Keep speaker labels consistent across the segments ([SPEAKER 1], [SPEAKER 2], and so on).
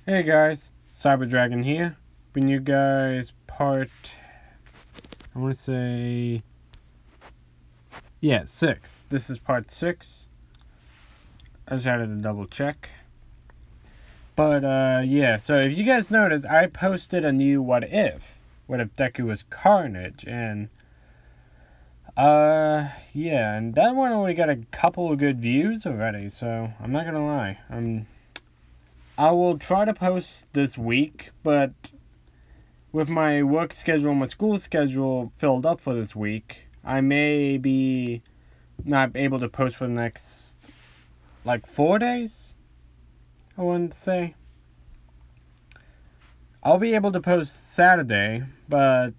[SPEAKER 1] Hey guys, Cyber Dragon here. Bring you guys part, I want to say, 6. This is part 6. I just had to double check. But, so if you guys noticed, I posted a new What If Deku was Carnage, and, and that one only got a couple of good views already, so I'm not gonna lie. I will try to post this week, but with my work schedule and my school schedule filled up for this week, I may be not able to post for the next, 4 days, I wouldn't say. I'll be able to post Saturday, but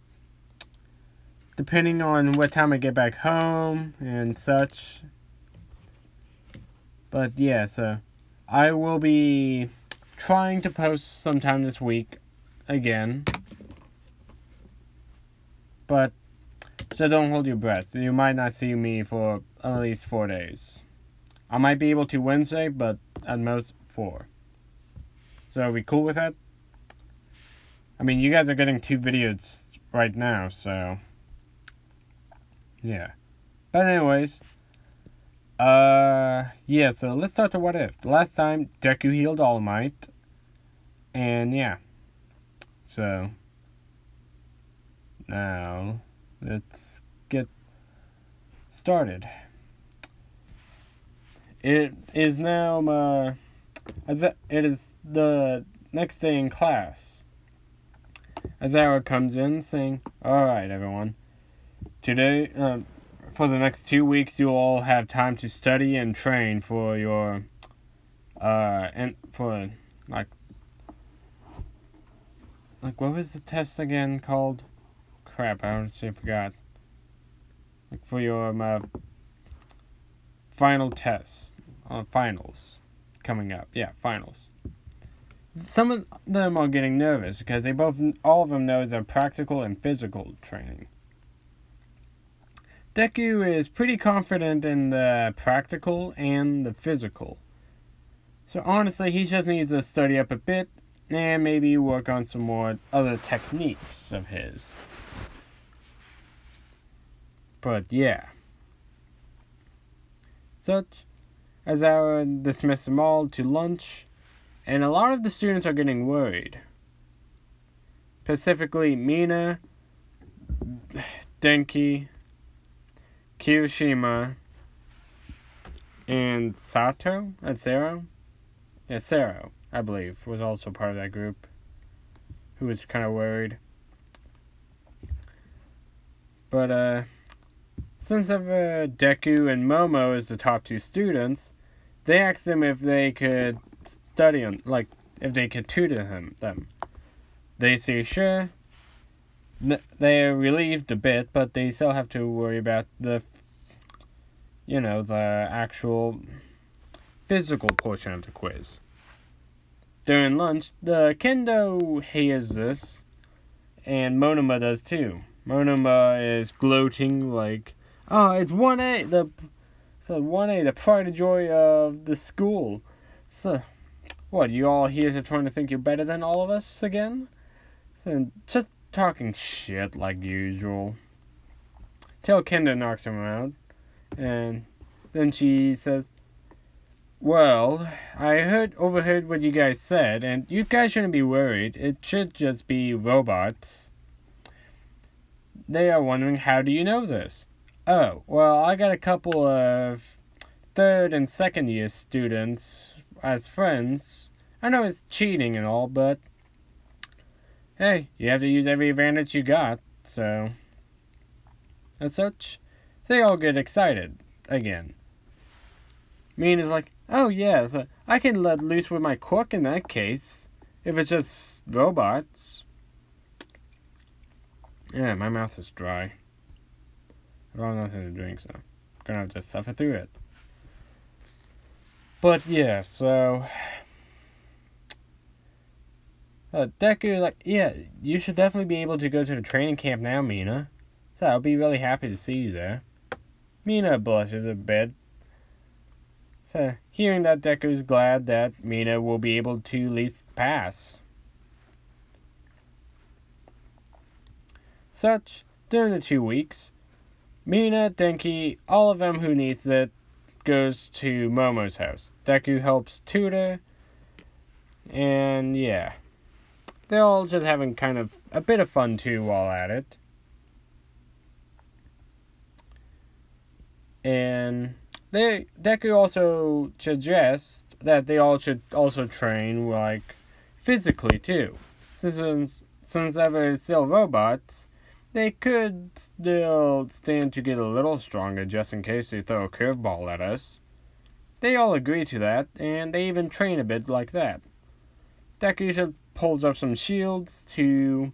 [SPEAKER 1] depending on what time I get back home and such. But yeah, so I will be trying to post sometime this week again. But so don't hold your breath. You might not see me for at least 4 days. I might be able to Wednesday, but at most 4. So are we cool with that? I mean, you guys are getting 2 videos right now, so yeah. But anyways, so let's start the What If. Last time, Deku healed All Might. And yeah. So now let's get started. It is now it is the next day in class. Azara comes in saying, "Alright everyone. Today for the next 2 weeks, you'll all have time to study and train for your, what was the test again called? Crap, I honestly forgot. For your, final test, finals coming up. Yeah, finals. Some of them are getting nervous because all of them know their practical and physical training. Deku is pretty confident in the practical and the physical. So honestly, he just needs to study up a bit and maybe work on some more other techniques of his. But yeah. Such as I dismiss them all to lunch, and a lot of the students are getting worried. Specifically Mina, Denki, Kirishima, and Sato? Sero? Yeah, Sero, I believe, was also part of that group, who was kind of worried. But, since Deku and Momo is the top 2 students, they asked them if they could study on, if they could tutor them. They say sure. They're relieved a bit, but they still have to worry about the actual physical portion of the quiz. During lunch, the Kendo hears this, and Monoma does too. Monoma is gloating "Oh, it's 1A, the 1A, the pride and joy of the school. So, what, you all here are trying to think you're better than all of us again? So, just talking shit like usual." Till Kendo knocks him out, and then she says, "Well, I overheard what you guys said, and you guys shouldn't be worried. It should just be robots. They are wondering, how do you know this? Oh, well, I got a couple of 3rd and 2nd year students as friends. I know it's cheating and all, but hey, you have to use every advantage you got, so." As such, they all get excited again. Mina's like, "Oh yeah, so I can let loose with my quirk in that case, if it's just robots." Yeah, my mouth is dry. I don't have nothing to drink, so I'm gonna have to suffer through it. But yeah, so Deku "Yeah, you should definitely be able to go to the training camp now, Mina. So I'll be really happy to see you there." Mina blushes a bit. So, hearing that, Deku's glad that Mina will be able to at least pass. Such, during the 2 weeks, Mina, Denki, all of them who needs it, goes to Momo's house. Deku helps tutor, and yeah. They're all just having kind of a bit of fun too while at it. And Deku also suggests that they all should also train, like, physically too. Since they're still robots, they could still stand to get a little stronger just in case they throw a curveball at us. They all agree to that, and they even train a bit like that. Deku pulls up some shields to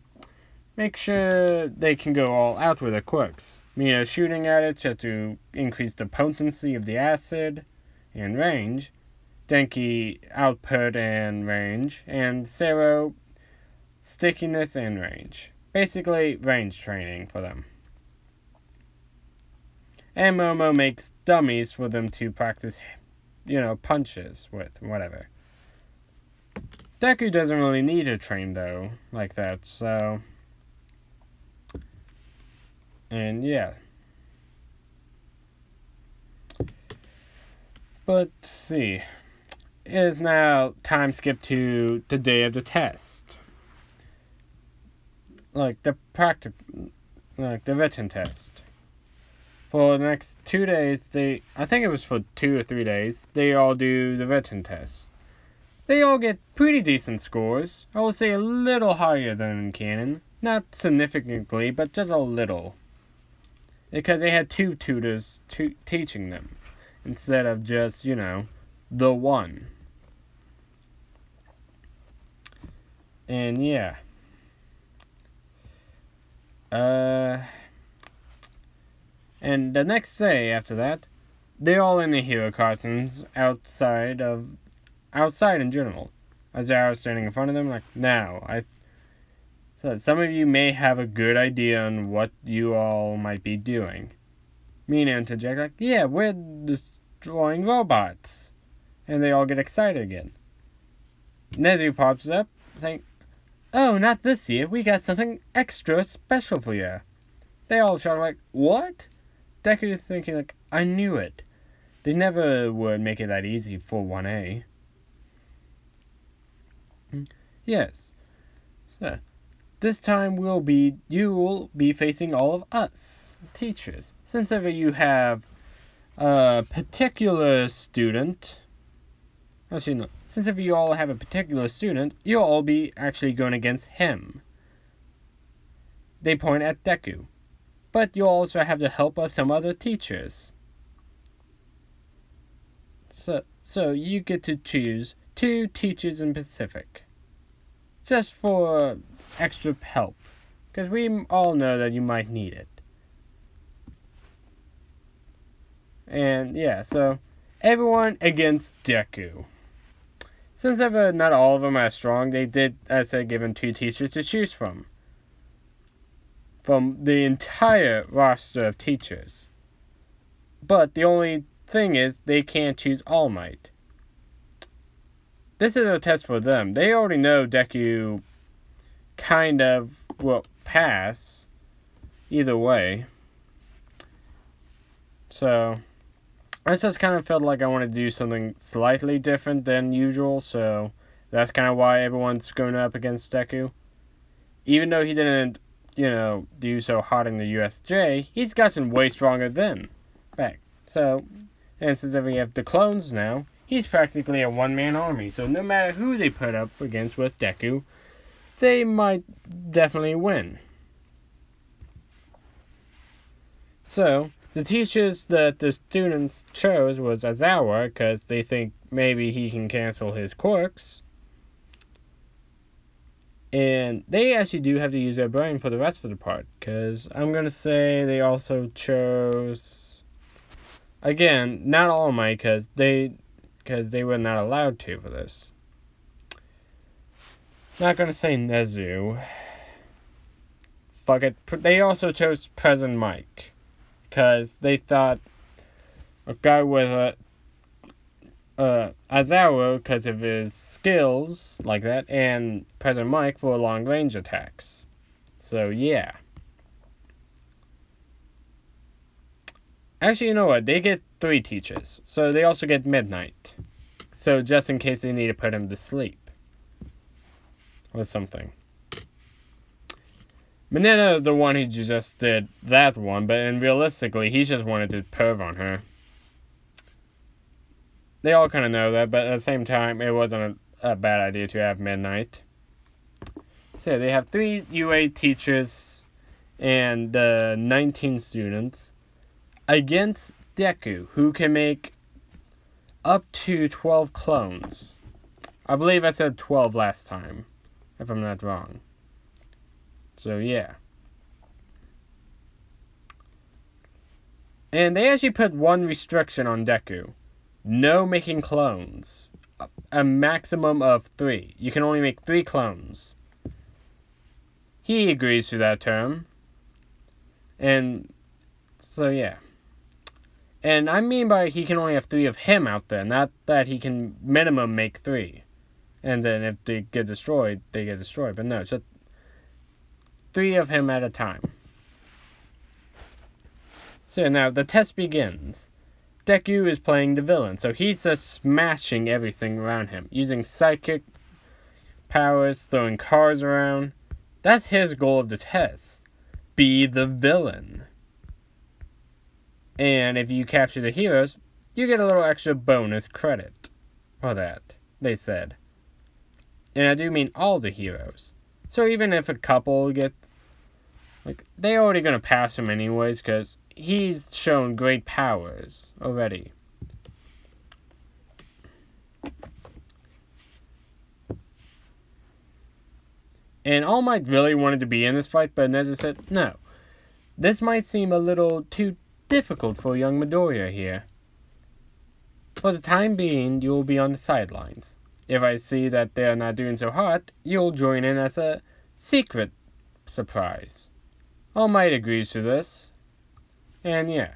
[SPEAKER 1] make sure they can go all out with their quirks. Mina shooting at it just to increase the potency of the acid and range. Denki output and range. And Zero stickiness and range. Basically, range training for them. And Momo makes dummies for them to practice, punches with, whatever. Deku doesn't really need to train, though, like that, so... And, yeah. But, see. It is now time skip to the day of the test. Like, the written test. For the next 2 days, I think it was for 2 or 3 days, they all do the written test. They all get pretty decent scores. I would say a little higher than in canon. Not significantly, but just a little. Because they had 2 tutors teaching them. Instead of just, the one. And yeah. And the next day after that, they're all in the hero costumes outside in general. Azara standing in front of them, like, now, so some of you may have a good idea on what you all might be doing. Mina and Jack, like, yeah, we're destroying robots. And they all get excited again. Nezu pops up, saying, oh, not this year, we got something extra special for you. They all shout, like, what? Deku is thinking, like, I knew it. They never would make it that easy for 1A. Yes. So, this time you will be facing all of us, teachers. Since ever you have a particular student, actually no, since ever you all have a particular student, you'll all be actually going against him. They point at Deku. But you'll also have the help of some other teachers. So you get to choose 2 teachers in Pacific. Just for extra help. Because we all know that you might need it. And yeah, so everyone against Deku. Since ever not all of them are strong, they did, as I said, give him 2 teachers to choose from the entire roster of teachers. But the only thing is, they can't choose All Might. This is a test for them. They already know Deku kind of will pass either way. So, I just kind of felt like I wanted to do something slightly different than usual, so that's kind of why everyone's going up against Deku. Even though he didn't do so hot in the USJ, he's gotten way stronger than back. So, and since we have the clones now, he's practically a one-man army. So no matter who they put up against with Deku, they might definitely win. So, the teachers that the students chose was Azawa, because they think maybe he can cancel his quirks. And they actually do have to use their brain for the rest of the part, because I'm going to say they also chose, again, not All Might, because they were not allowed to for this. Not going to say Nezu. Fuck it. They also chose President Mike, because they thought a guy with Aizawa because of his skills like that, and President Mike for long range attacks. So yeah. Actually, you know what? They get 3 teachers, so they also get Midnight. So just in case they need to put him to sleep or something. Mineta, the one who just did that one, but realistically, he just wanted to perv on her. They all kind of know that, but at the same time, it wasn't a bad idea to have Midnight. So they have 3 UA teachers and 19 students against Deku, who can make up to 12 clones. I believe I said 12 last time, if I'm not wrong. So yeah. And they actually put one restriction on Deku. No making clones. A maximum of 3. You can only make 3 clones. He agrees to that term. And so yeah. And I mean by he can only have 3 of him out there, not that he can minimum make 3. And then if they get destroyed, they get destroyed. But no, just 3 of him at a time. So now the test begins. Deku is playing the villain, so he's just smashing everything around him, using psychic powers, throwing cars around. That's his goal of the test. Be the villain. And if you capture the heroes, you get a little extra bonus credit for that, they said. And I do mean all the heroes. So even if a couple gets, they're already going to pass him anyways, because he's shown great powers already. And All Might really wanted to be in this fight, but Nezu said, no. This might seem a little too difficult for young Midoriya here. For the time being, you'll be on the sidelines. If I see that they're not doing so hot, you'll join in as a secret surprise. All Might agrees to this. And yeah.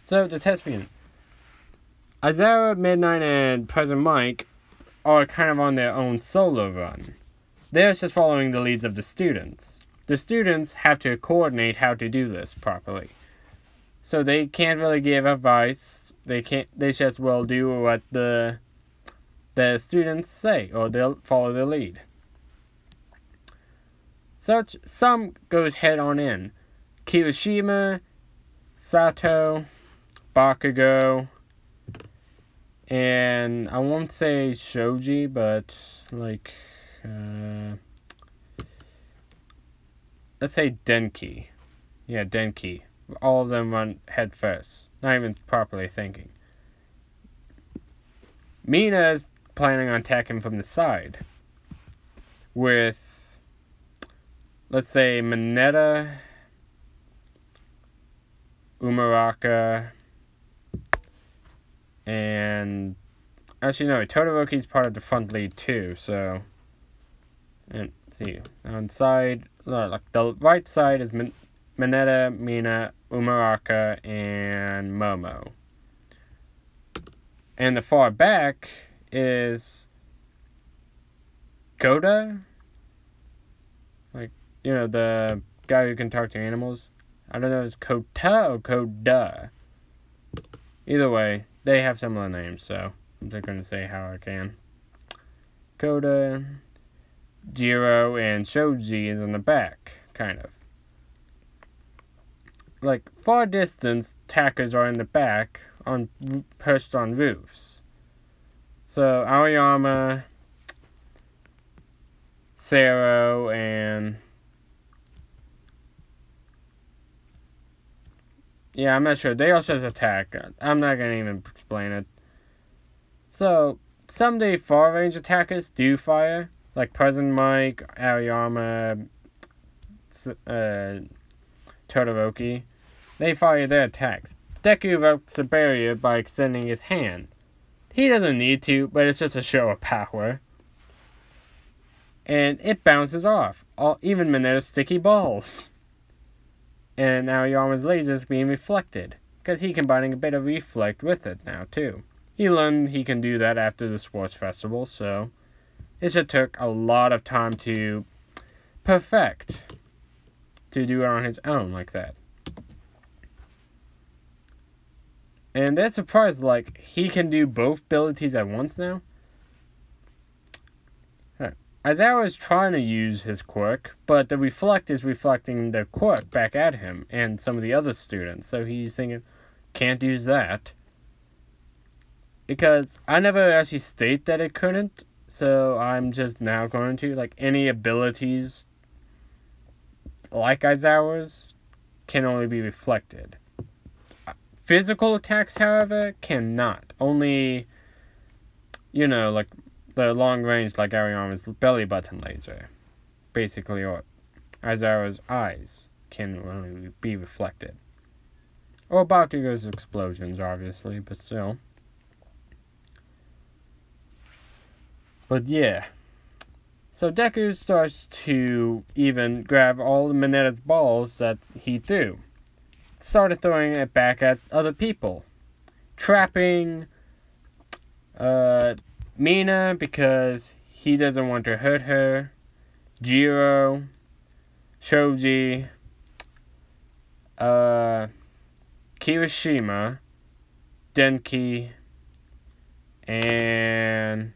[SPEAKER 1] So the test begins. Aizawa, Midnight, and President Mike are kind of on their own solo run. They're just following the leads of the students. The students have to coordinate how to do this properly. So they can't really give advice. They just will do what the students say, or they'll follow the lead. Some goes head on in. Kirishima, Sato, Bakugo, and I won't say Shoji, but let's say Denki. Yeah, Denki. All of them run head first, not even properly thinking. Mina's planning on attacking from the side with, let's say, Mineta, Umuraka, and actually no, Todoroki's part of the front lead too, so, and see, on side, the right side is Mineta, Mina, Umuraka, and Momo. And the far back is Koda, the guy who can talk to animals. I don't know if it's Kota or Koda. Either way, they have similar names, so I'm just going to say how I can. Koda, Jiro, and Shoji is in the back, kind of. Far distance, attackers are in the back, perched on roofs. So, Aoyama, Sero, and yeah, I'm not sure. They also just attack. I'm not going to even explain it. So, someday far range attackers do fire. Like President Mike, Aoyama, Todoroki. They fire their attacks. Deku evokes the barrier by extending his hand. He doesn't need to, but it's just a show of power. And it bounces off. Even Mineta's sticky balls. And now Yama's laser is being reflected, because he's combining a bit of reflect with it now, too. he learned he can do that after the sports festival, so it just took a lot of time to perfect, to do it on his own like that. And they're surprised, like, he can do both abilities at once now. Aizawa is trying to use his quirk, but the reflect is reflecting the quirk back at him and some of the other students. So he's thinking, can't use that. Because I never actually state that it couldn't, so I'm just now going to, like, any abilities like Aizawa's can only be reflected. Physical attacks, however, cannot. Only, like the long range, like Ariama's belly button laser, basically, or Aizawa's eyes can only be reflected. Or Bakugo's explosions, obviously, but still. But yeah. So Deku starts to even grab all the Mineta's balls that he threw. Started throwing it back at other people. Trapping Mina because he doesn't want to hurt her. Jiro, Shoji, Kirishima, Denki, and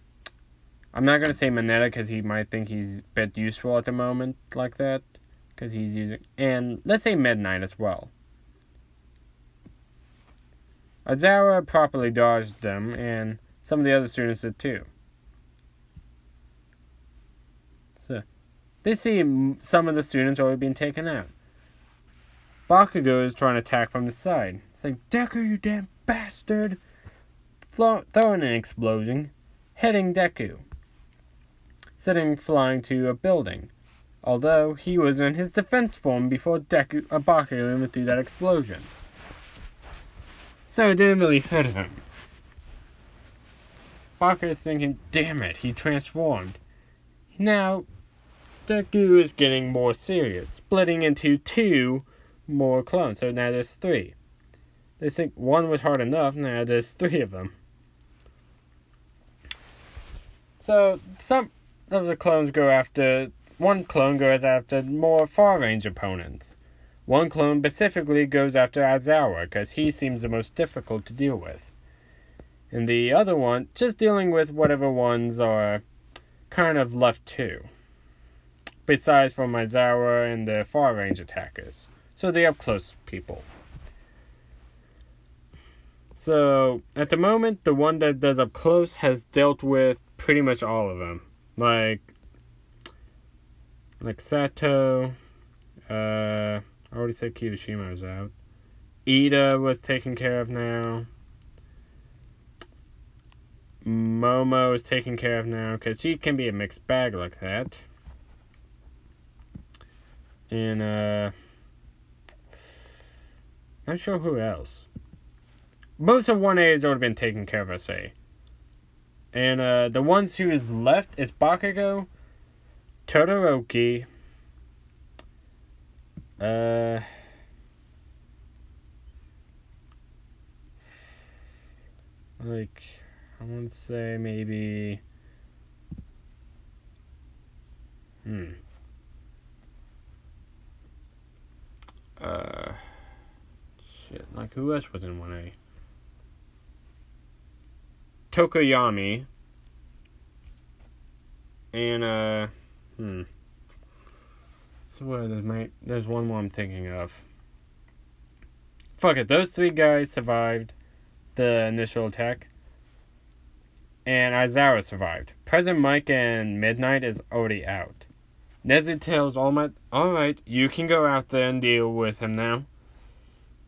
[SPEAKER 1] I'm not going to say Mineta because he might think he's a bit useful at the moment like that. Because he's using... And let's say Midnight as well. Aizawa properly dodged them, and some of the other students did too. So, they see some of the students already being taken out. Bakugo is trying to attack from the side. It's like, Deku, you damn bastard! Throwing an explosion, hitting Deku. Sitting flying to a building. Although, he was in his defense form before Bakugo even threw that explosion. So it didn't really hurt him. Bakugo is thinking, damn it, he transformed. Now, Deku is getting more serious, splitting into 2 more clones, so now there's 3. They think 1 was hard enough, now there's 3 of them. So, some of the clones go after... One clone goes after more far-range opponents. One clone specifically goes after Aizawa, because he seems the most difficult to deal with. And the other one, just dealing with whatever ones are kind of left too. Besides from Aizawa and the far-range attackers. So the up-close people. So, at the moment, the one that does up close has dealt with pretty much all of them. Like Sato, I already said Kirishima was out. Ida was taken care of now. Momo is taken care of now, because she can be a mixed bag like that. And, not sure who else. Most of 1A has already been taken care of, I say. And, the ones who is left is Bakugo, Todoroki, like, I want to say maybe, shit, like, who else was in 1A? Tokoyami, and, swear there's one more I'm thinking of. Fuck it, those 3 guys survived the initial attack. And Aizawa survived. President Mike and Midnight is already out. Nezu tells All Might, alright, you can go out there and deal with him now.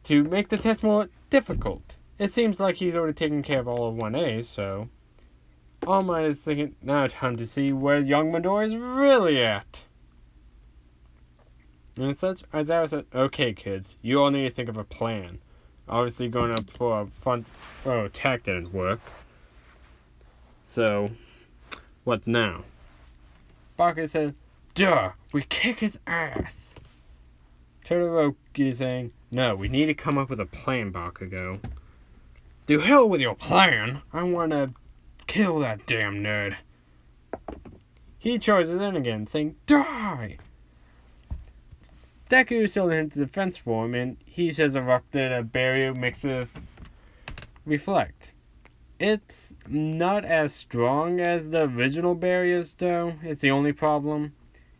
[SPEAKER 1] To make the test more difficult. It seems like he's already taken care of all of 1A, so All Might is thinking, now time to see where young Midori is really at. And such, Aizawa said, okay kids, you all need to think of a plan. Obviously going up for a front attack didn't work. So, what now? Bakugo said, duh, we kick his ass. Todoroki is saying, no, we need to come up with a plan, Bakugo. "To hell with your plan. I want to kill that damn nerd." He charges in again, saying, "Die!" Deku still in his defense form, and he has erupted a barrier mixed with reflect. It's not as strong as the original barriers, though. It's the only problem.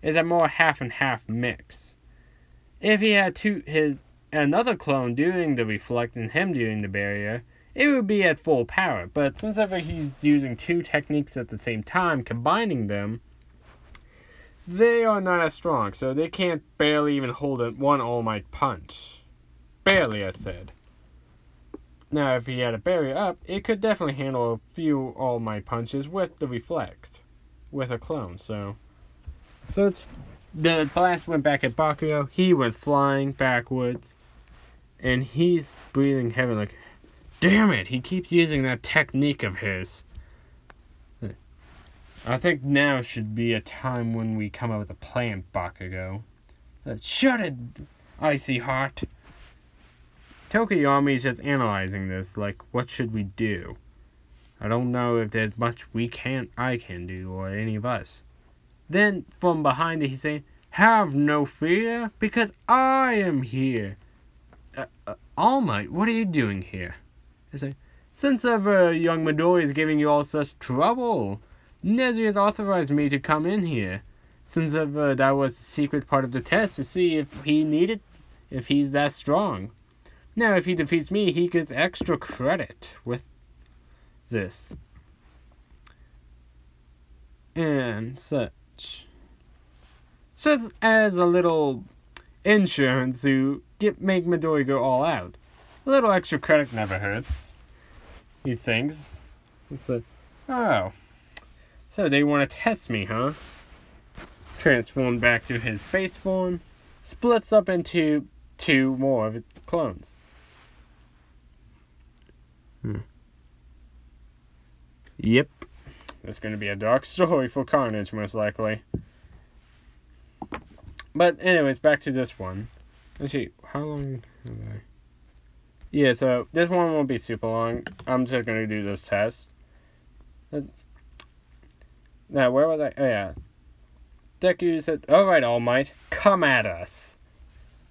[SPEAKER 1] It's a more half and half mix. If he had another clone doing the reflect and him doing the barrier, it would be at full power. But since ever he's using two techniques at the same time, combining them, they are not as strong, so they can't barely even hold one All Might punch. Barely, I said. Now, if he had a barrier up, it could definitely handle a few All Might punches with the reflect, with a clone. So the blast went back at Bakugo. He went flying backwards, and he's breathing heavy, like, damn it! He keeps using that technique of his. I think now should be a time when we come up with a plan, Bakugo. Shut it, Icy Heart. Tokoyami is just analyzing this, like, what should we do? I don't know if there's much I can do, or any of us. Then, from behind it, he's saying, "Have no fear, because I am here." All Might, what are you doing here? He's like, "Since ever young Midori is giving you all such trouble, Nezu has authorized me to come in here. Since ever that was the secret part of the test to see if he's that strong. Now, if he defeats me, he gets extra credit with this. And such. So as a little insurance to make Midori go all out. A little extra credit never hurts, he thinks. It's like, oh, so they want to test me, huh? Transformed back to his base form, splits up into two more of its clones. Yep. That's going to be a dark story for Carnage, most likely. But anyways, back to this one. Let's see, how long have I... Yeah, so this one won't be super long. I'm just going to do this test. Now, where was I? Oh, yeah. Deku said, "Alright, All Might, come at us."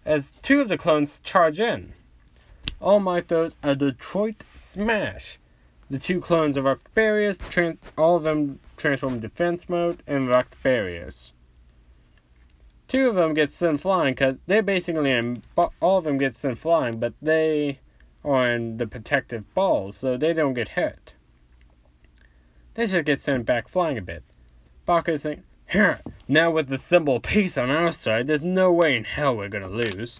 [SPEAKER 1] As two of the clones charge in. All Might throws a Detroit Smash. The two clones erupt barriers, all of them transform defense mode, and erupt barriers. Two of them get sent flying, because they're basically all of them get sent flying, but they are in the protective balls, so they don't get hurt. They should get sent back flying a bit. Baku's saying, "Here, now with the symbol peace on our side, there's no way in hell we're gonna lose."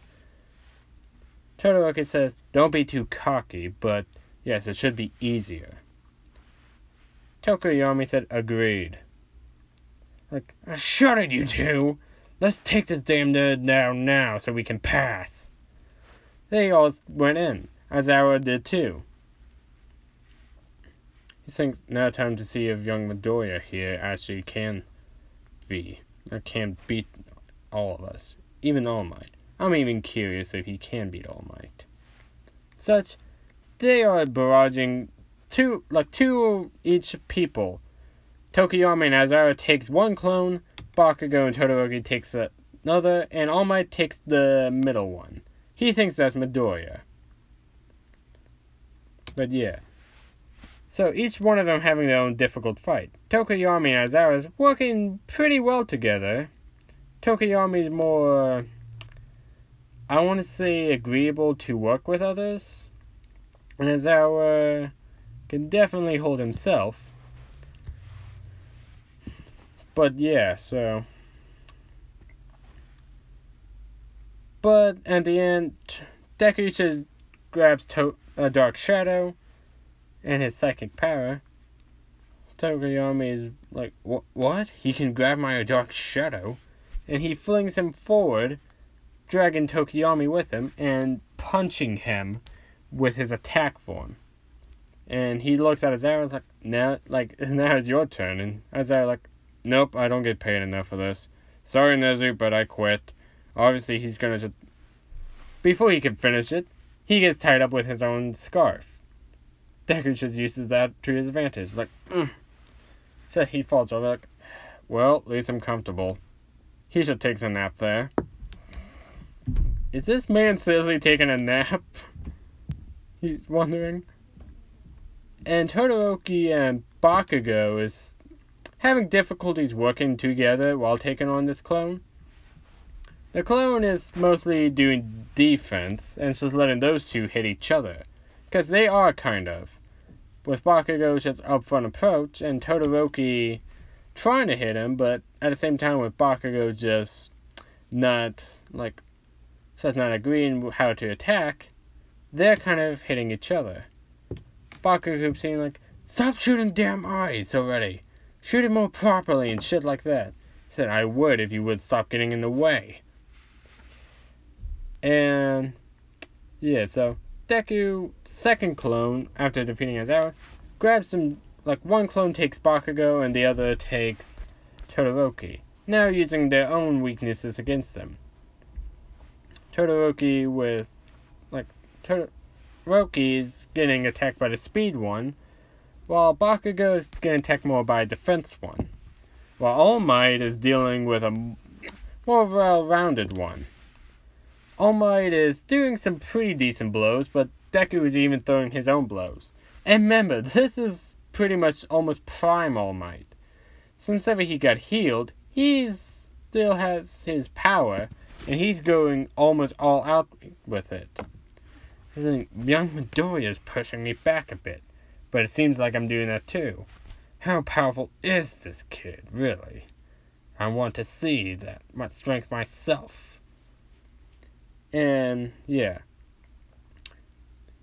[SPEAKER 1] Todoroki said, "Don't be too cocky, but yes, it should be easier." Tokoyami said, "Agreed." Like, shut it, you two! Let's take this damn nerd down now so we can pass. They all went in. Aizawa did too. He thinks now time to see if young Midoriya here actually can beat all of us. Even All Might. I'm even curious if he can beat All Might. Such, they are barraging two each people. Tokoyami and Aizawa takes one clone, Bakugo and Todoroki takes another, and All Might takes the middle one. He thinks that's Midoriya. But yeah. So each one of them having their own difficult fight. Tokoyami and Aizawa is working pretty well together. Tokoyami is more, I want to say, agreeable to work with others. And Aizawa can definitely hold himself. But yeah, so. But at the end, Deku just grabs a Dark Shadow and his psychic power. Tokoyami is like, what? He can grab my Dark Shadow? And he flings him forward, dragging Tokoyami with him, and punching him with his attack form. And he looks at Aizawa and is like, now it's your turn. And Aizawa like, nope, I don't get paid enough for this. Sorry, Nezu, but I quit. Obviously, he's gonna just... Before he can finish it, he gets tied up with his own scarf. Deku just uses that to his advantage. Like, So he falls over, like, well, at least I'm comfortable. He should take a nap there. Is this man seriously taking a nap? He's wondering. And Todoroki and Bakugo is having difficulties working together while taking on this clone. The clone is mostly doing defense and just letting those two hit each other. Because they are kind of. With Bakugo's just upfront approach and Todoroki trying to hit him, but at the same time with Bakugo just not agreeing how to attack, they're kind of hitting each other. Bakugo saying like, stop shooting damn eyes already. Shoot it more properly and shit like that. He said, I would if you would stop getting in the way. And yeah, so Deku, second clone, after defeating Aizawa, grabs him, like one clone takes Bakugo and the other takes Todoroki, now using their own weaknesses against them. Todoroki is getting attacked by the speed one, while Bakugo is getting attacked more by defense one, while All Might is dealing with a more well-rounded one. All Might is doing some pretty decent blows, but Deku is even throwing his own blows. And remember, this is pretty much almost prime All Might. Since ever he got healed, he still has his power, and he's going almost all out with it. I think young Midoriya is pushing me back a bit, but it seems like I'm doing that too. How powerful is this kid, really? I want to see that much strength myself. And, yeah.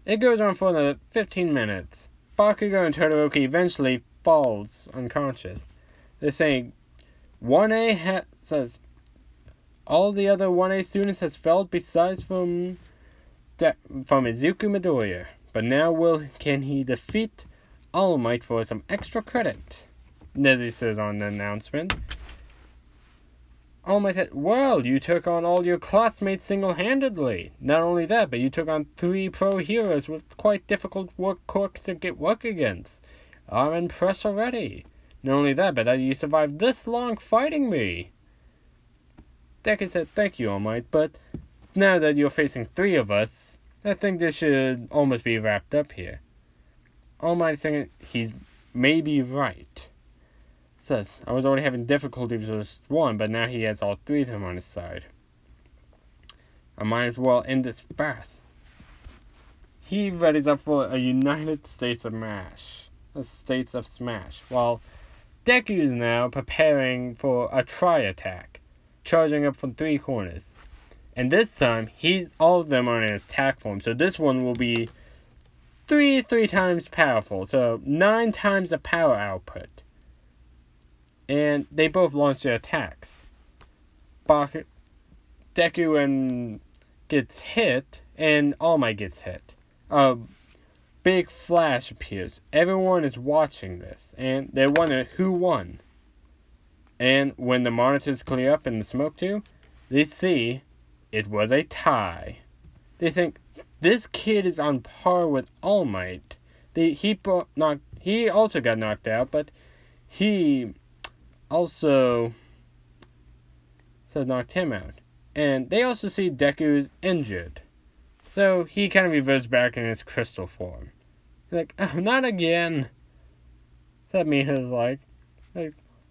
[SPEAKER 1] It goes on for another 15 minutes. Bakugo and Todoroki eventually falls unconscious. They're saying, 1A says, all the other 1A students has failed besides from Izuku Midoriya. But now can he defeat All Might for some extra credit? Nezu says on the announcement. All Might said, well, you took on all your classmates single-handedly. Not only that, but you took on 3 pro heroes with quite difficult quirks to work against. I'm impressed already. Not only that, but that you survived this long fighting me. Deku said, thank you, All Might, but now that you're facing 3 of us, I think this should almost be wrapped up here. All Might saying he's maybe right. Says, I was already having difficulties with 1, but now he has all 3 of them on his side. I might as well end this fast. He readies up for a United States of Smash. While Deku is now preparing for a tri-attack, charging up from 3 corners. And this time, all of them are in his attack form, so this one will be 3 times powerful, so 9 times the power output. And they both launch their attacks. Deku gets hit, and All Might gets hit. A big flash appears. Everyone is watching this, and they're wondering who won. And when the monitors clear up in the smoke too, they see it was a tie. They think this kid is on par with All Might. He also got knocked out, but he also knocked him out. And they also see Deku's injured. So he kind of reverts back in his crystal form. He's like, oh, not again. That means like,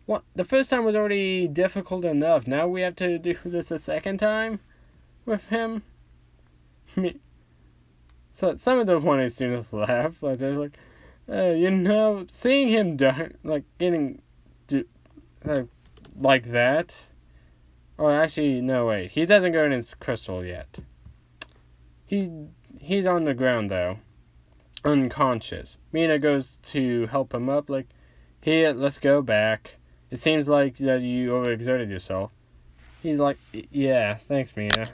[SPEAKER 1] what? The first time was already difficult enough. Now we have to do this a second time with him? So some of the 1A students laugh. Like, they're like, seeing him die, like, getting like that. Or actually, no, wait. He doesn't go in his crystal yet. He's on the ground, though. Unconscious. Mina goes to help him up, like, here, let's go back. It seems like that you overexerted yourself. He's like, yeah, thanks, Mina.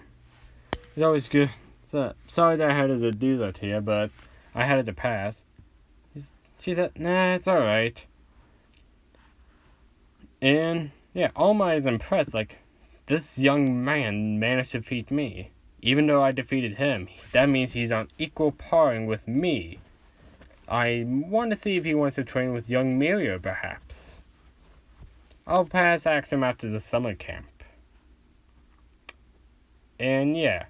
[SPEAKER 1] It's always good. So, sorry that I had to do that to you, but I had it to pass. She said, nah, it's alright. And, yeah, All Might is impressed, like, this young man managed to defeat me. Even though I defeated him, that means he's on equal paring with me. I want to see if he wants to train with young Mirio, perhaps. I'll pass ask him after the summer camp. And yeah,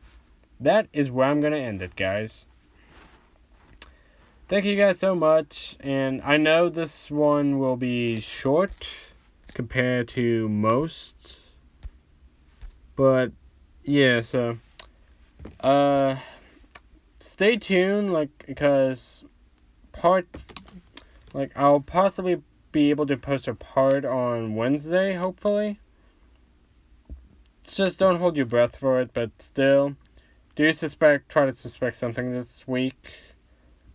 [SPEAKER 1] that is where I'm going to end it, guys. Thank you guys so much, and I know this one will be short compared to most, but yeah, so stay tuned, because I'll possibly be able to post a part on Wednesday, hopefully. Just don't hold your breath for it, but still, try to suspect something this week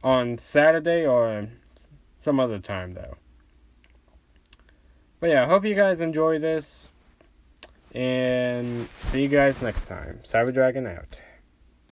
[SPEAKER 1] on Saturday or some other time, though. But yeah, I hope you guys enjoy this, and see you guys next time. Cyber Dragon out.